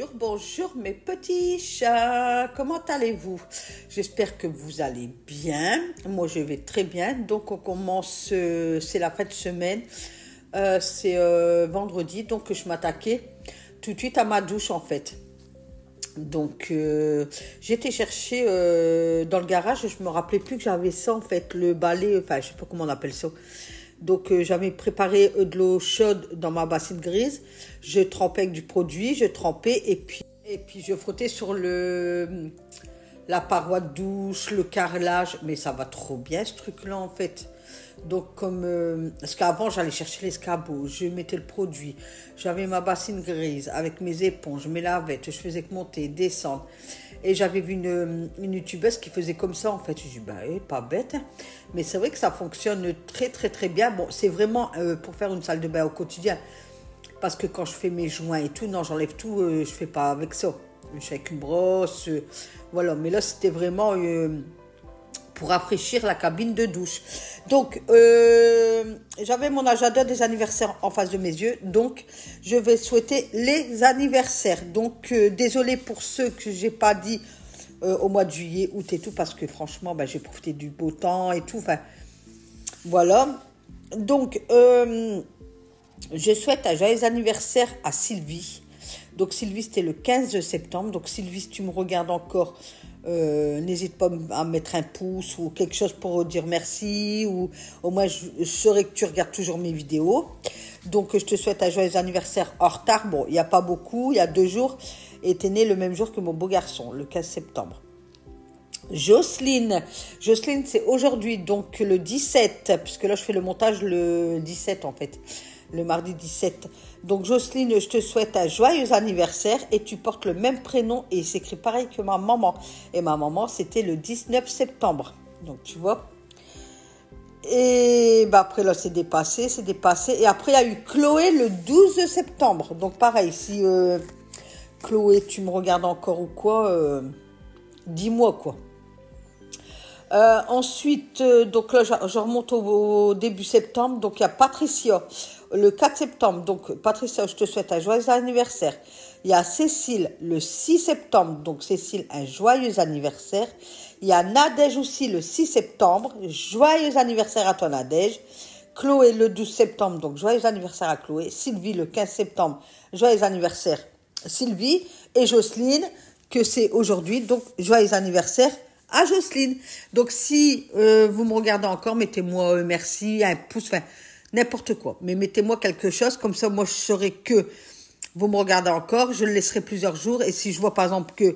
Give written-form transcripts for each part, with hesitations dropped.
Bonjour, bonjour mes petits chats, comment allez-vous? J'espère que vous allez bien, moi je vais très bien. Donc on commence, c'est la fin de semaine, c'est vendredi, donc je m'attaquais tout de suite à ma douche en fait. Donc j'ai été chercher dans le garage, je me rappelais plus que j'avais ça en fait, le balai, enfin je sais pas comment on appelle ça. Donc j'avais préparé de l'eau chaude dans ma bassine grise, je trempais avec du produit, je trempais et puis je frottais sur la paroi de douche, le carrelage, mais ça va trop bien ce truc-là en fait. Donc parce qu'avant j'allais chercher l'escabeau, je mettais le produit, j'avais ma bassine grise avec mes éponges, mes lavettes, je faisais que monter, descendre. Et j'avais vu une youtubeuse qui faisait comme ça en fait. Je dis bah pas bête, mais c'est vrai que ça fonctionne très très très bien. Bon, c'est vraiment pour faire une salle de bain au quotidien, parce que quand je fais mes joints et tout, non j'enlève tout, je fais pas avec ça. Je fais avec une brosse, voilà. Mais là c'était vraiment pour rafraîchir la cabine de douche. Donc, j'avais mon agenda des anniversaires en face de mes yeux. Donc, je vais souhaiter les anniversaires. Donc, désolé pour ceux que j'ai pas dit au mois de juillet, août et tout, parce que franchement, ben, j'ai profité du beau temps et tout. Enfin, voilà. Donc, je souhaite un joyeux anniversaire à Sylvie. Donc, Sylvie, c'était le 15 septembre. Donc, Sylvie, si tu me regardes encore, n'hésite pas à mettre un pouce ou quelque chose pour dire merci, ou au moins je saurais que tu regardes toujours mes vidéos. Donc je te souhaite un joyeux anniversaire en retard. Bon, il n'y a pas beaucoup, il y a 2 jours, et tu es né le même jour que mon beau garçon, le 15 septembre. Jocelyne, c'est aujourd'hui, donc le 17, puisque là je fais le montage le 17 en fait, le mardi 17. Donc Jocelyne, je te souhaite un joyeux anniversaire et tu portes le même prénom et il s'écrit pareil que ma maman. Et ma maman, c'était le 19 septembre. Donc tu vois. Et bah après là, c'est dépassé. Et après, il y a eu Chloé le 12 septembre. Donc pareil, si Chloé, tu me regardes encore ou quoi, dis-moi quoi. Ensuite, donc là, je remonte au début septembre. Donc, il y a Patricia, le 4 septembre. Donc, Patricia, je te souhaite un joyeux anniversaire. Il y a Cécile, le 6 septembre. Donc, Cécile, un joyeux anniversaire. Il y a Nadège aussi, le 6 septembre. Joyeux anniversaire à toi, Nadège. Chloé, le 12 septembre. Donc, joyeux anniversaire à Chloé. Sylvie, le 15 septembre. Joyeux anniversaire, Sylvie. Et Jocelyne, que c'est aujourd'hui. Donc, joyeux anniversaire à Jocelyne. Donc, si vous me regardez encore, mettez-moi merci, un pouce, enfin, n'importe quoi. Mais mettez-moi quelque chose, comme ça, moi, je saurai que vous me regardez encore. Je le laisserai plusieurs jours. Et si je vois, par exemple, que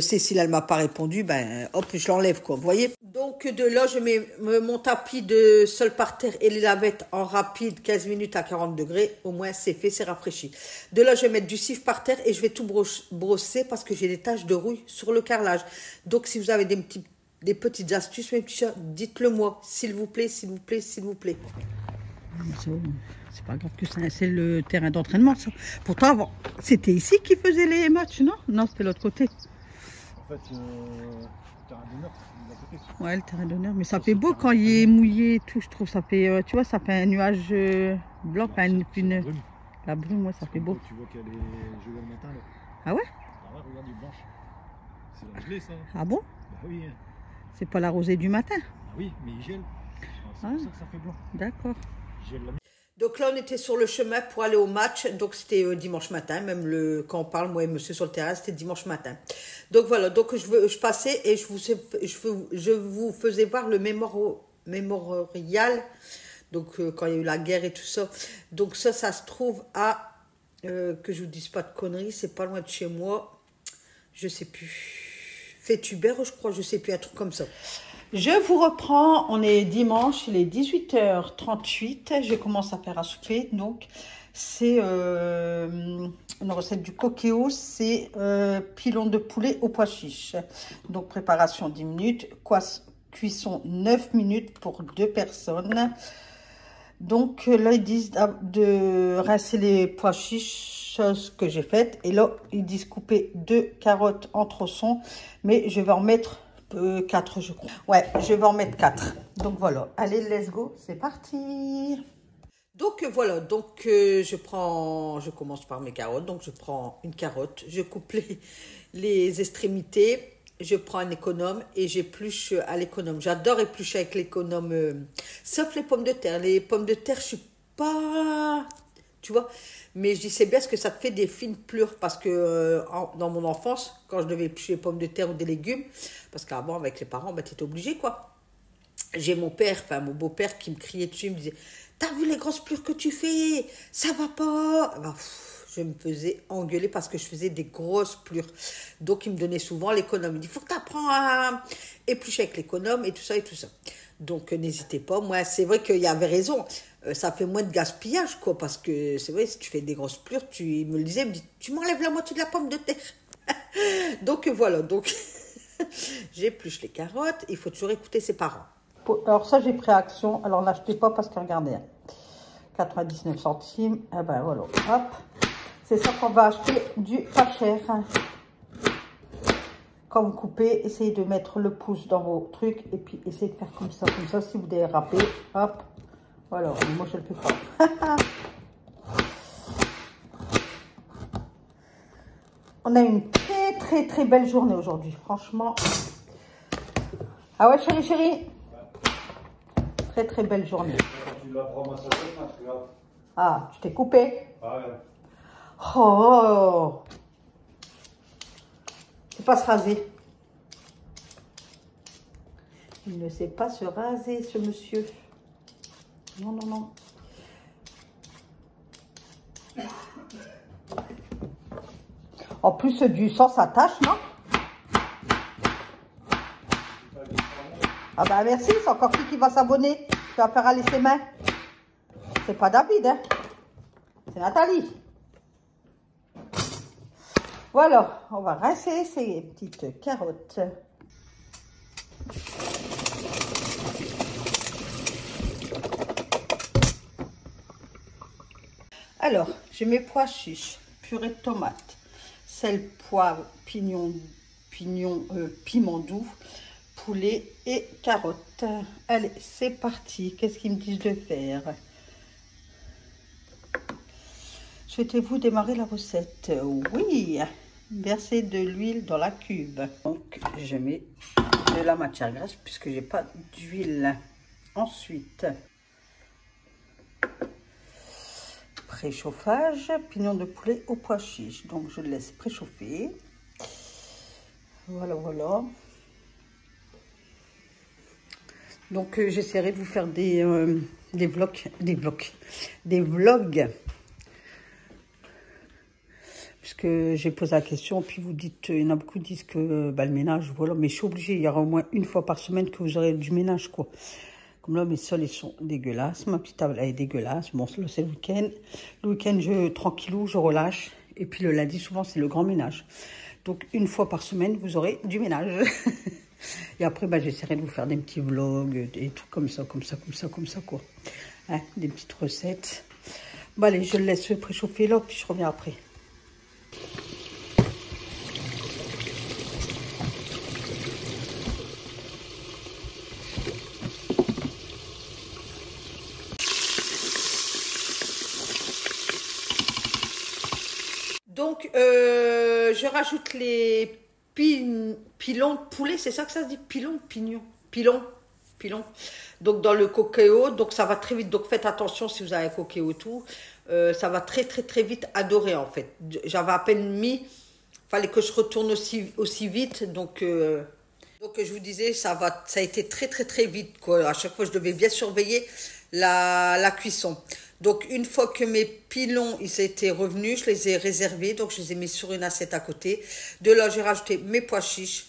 Cécile, elle m'a pas répondu, ben, hop, je l'enlève, quoi. Vous voyez? Donc, de là, je mets mon tapis de sol par terre et les lavettes en rapide, 15 minutes à 40 degrés. Au moins, c'est fait, c'est rafraîchi. De là, je vais mettre du cif par terre et je vais tout brosser parce que j'ai des taches de rouille sur le carrelage. Donc, si vous avez des petites astuces, mes petits chats, dites-le moi. S'il vous plaît, s'il vous plaît, s'il vous plaît. C'est pas grave que c'est le terrain d'entraînement, ça. Pourtant, avant, c'était ici qu'ils faisaient les matchs, non? Non, c'était l'autre côté. En fait, le terrain d'honneur, c'est de côté. Ouais, le terrain d'honneur. Mais ça fait beau quand il est mouillé et tout, je trouve. Ça fait, tu vois, ça fait un nuage blanc, enfin la brume, ouais, ça fait beau. Tu vois qu'il y a les gelées le matin, là. Ah ouais? Ah ouais, regarde, il est blanche. C'est la gelée, ça. Ah bon? Bah oui. C'est pas la rosée du matin? Ah oui, mais il gèle. C'est pour ça que ça fait blanc. D'accord. Il gèle la... Donc là, on était sur le chemin pour aller au match. Donc c'était dimanche matin, même quand on parle, moi et monsieur sur le terrain, c'était dimanche matin. Donc voilà, donc je passais et je vous faisais voir le mémorial. Donc quand il y a eu la guerre et tout ça. Donc ça se trouve à, que je vous dise pas de conneries, c'est pas loin de chez moi. Je sais plus. Fétubert, je crois, je sais plus, un truc comme ça. Je vous reprends, on est dimanche, il est 18h38, je commence à faire à souper, donc c'est une recette du Coquéo, c'est pilon de poulet au pois chiche. Donc préparation 10 minutes, cuisson 9 minutes pour 2 personnes. Donc là ils disent de rincer les pois chiches, chose que j'ai faite, et là ils disent couper 2 carottes en tronçons, mais je vais en mettre 4 je crois. Ouais, je vais en mettre 4. Donc voilà, allez, let's go, c'est parti. Donc voilà, donc je commence par mes carottes. Donc je prends une carotte, je coupe les extrémités, je prends un économe et j'épluche à l'économe. J'adore éplucher avec l'économe, sauf les pommes de terre. Les pommes de terre, je suis pas, tu vois. Mais je dis c'est bien parce que ça te fait des fines plures. Parce que dans mon enfance, quand je devais éplucher les pommes de terre ou des légumes, parce qu'avant avec les parents, bah, tu étais obligé quoi. J'ai mon père, enfin mon beau-père qui me criait dessus, il me disait t'as vu les grosses plures que tu fais? Ça va pas. Ben, je me faisais engueuler parce que je faisais des grosses plures. Donc il me donnait souvent l'économe. Il dit faut que tu apprennes à éplucher avec l'économe et tout ça et tout ça. Donc n'hésitez pas. Moi c'est vrai qu'il y avait raison. Ça fait moins de gaspillage quoi parce que c'est vrai si tu fais des grosses plures, il me le disait, il me dit tu m'enlèves la moitié de la pomme de terre. Donc voilà, donc j'épluche les carottes. Il faut toujours écouter ses parents. Alors ça j'ai pris Action, alors n'achetez pas parce que regardez, 99 centimes, et ben voilà, hop, c'est ça qu'on va acheter du pas cher. Quand vous coupez, essayez de mettre le pouce dans vos trucs et puis essayez de faire comme ça, si vous dérapez, hop, voilà, moi je le fais pas. On a une très belle journée aujourd'hui, franchement. Ah ouais chérie. Très belle journée. Ah, tu t'es coupé? Ah ouais. Oh, c'est pas se raser. Il ne sait pas se raser, ce monsieur. Non. En plus, du sang s'attache, non? Ah bah merci, c'est encore qui va s'abonner. Tu vas faire aller ses mains. C'est pas David, hein. C'est Nathalie. Voilà, on va rincer ces petites carottes. Alors, j'ai mes pois chiches, purée de tomates, sel, poivre, piment doux, poulet et carottes. Allez, c'est parti. Qu'est-ce qu'ils me disent de faire? Souhaitez-vous démarrer la recette? Oui. Versez de l'huile dans la cuve. Donc, je mets de la matière grasse puisque j'ai pas d'huile. Ensuite, préchauffage, pignon de poulet au pois chiche. Donc, je le laisse préchauffer. Voilà. Donc, j'essaierai de vous faire des vlogs. Puisque j'ai posé la question, puis vous dites, il y en a beaucoup qui disent que le ménage, voilà. Mais je suis obligée, il y aura au moins une fois par semaine que vous aurez du ménage, quoi. Comme là, mes sols, ils sont dégueulasses. Ma petite table, elle est dégueulasse. Bon, là, c'est le week-end. Le week-end, tranquillou, je relâche. Et puis le lundi, souvent, c'est le grand ménage. Donc, une fois par semaine, vous aurez du ménage. Et après, j'essaierai de vous faire des petits vlogs, des trucs comme ça, quoi. Hein, des petites recettes. Bon, allez, je le laisse préchauffer là, puis je reviens après. Donc, je rajoute les pilons de poulet, c'est ça que ça se dit? Pilon. Donc, dans le coquéo, donc ça va très vite. Donc, faites attention si vous avez un coquéo et tout. Ça va très vite adorer, en fait. J'avais à peine mis, fallait que je retourne aussi vite. Donc, je vous disais, ça a été très vite, quoi. À chaque fois, je devais bien surveiller la cuisson. Donc, une fois que mes pilons, ils étaient revenus, je les ai réservés. Donc, je les ai mis sur une assiette à côté. De là, j'ai rajouté mes pois chiches,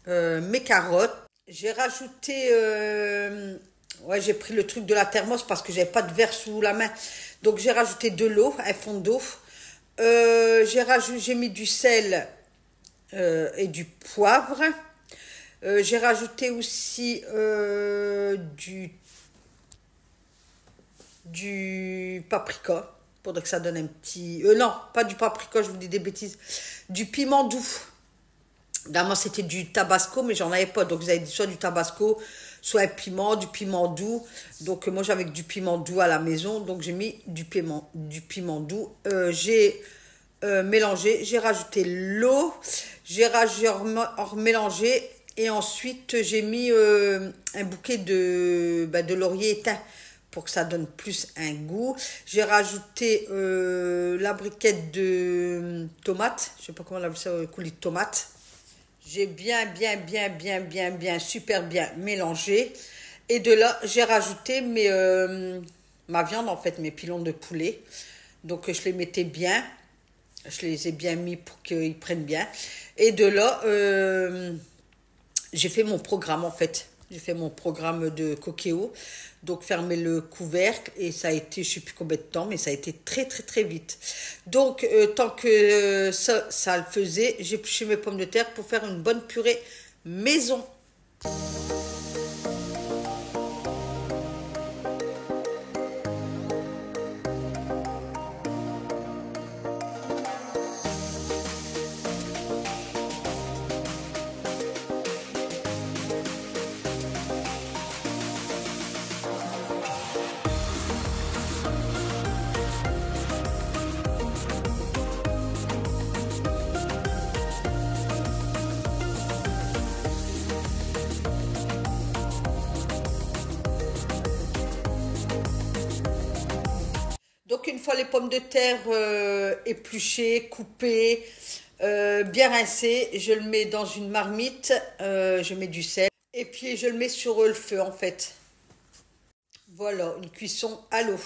mes carottes. J'ai rajouté... j'ai pris le truc de la thermos parce que j'avais pas de verre sous la main. Donc, j'ai rajouté de l'eau, un fond d'eau. J'ai mis du sel et du poivre. J'ai rajouté aussi du paprika, pour que ça donne un petit... non, pas du paprika, je vous dis des bêtises. Du piment doux. D'abord, c'était du tabasco, mais j'en avais pas. Donc, vous avez soit du tabasco, soit un piment, du piment doux. Donc moi j'avais du piment doux à la maison, donc j'ai mis du piment doux. J'ai mélangé, j'ai rajouté l'eau, j'ai mélangé et ensuite j'ai mis un bouquet de laurier éteint pour que ça donne plus un goût. J'ai rajouté la briquette de tomates, je sais pas comment on appelle ça, coulis de tomates. J'ai bien, super bien mélangé. Et de là, j'ai rajouté ma viande, en fait, mes pilons de poulet. Donc, je les mettais bien. Je les ai bien mis pour qu'ils prennent bien. Et de là, j'ai fait mon programme, en fait. J'ai fait mon programme de coquéo. Donc, fermer le couvercle. Et ça a été, je ne sais plus combien de temps, mais ça a été très vite. Donc, tant que ça le faisait, j'ai épluché mes pommes de terre pour faire une bonne purée maison. Donc une fois les pommes de terre épluchées, coupées, bien rincées, je le mets dans une marmite, je mets du sel et puis je le mets sur le feu en fait. Voilà, une cuisson à l'eau.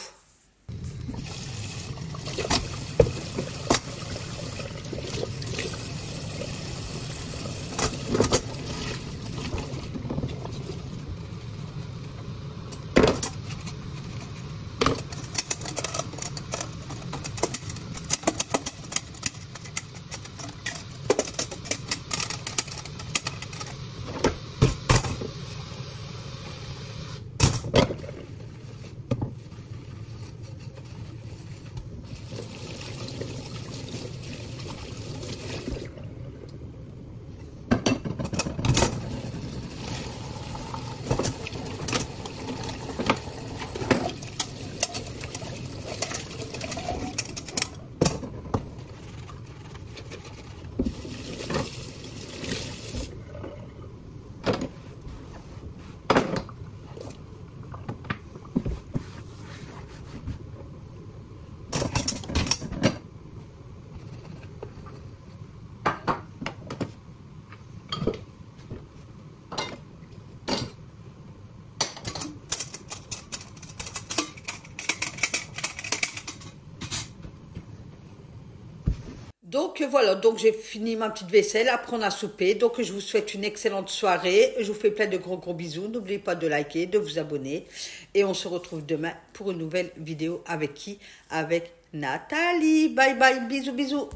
Donc voilà, donc j'ai fini ma petite vaisselle, après on a soupé. Donc je vous souhaite une excellente soirée. Je vous fais plein de gros bisous. N'oubliez pas de liker, de vous abonner. Et on se retrouve demain pour une nouvelle vidéo avec qui? Avec Nathalie. Bye bye, bisous.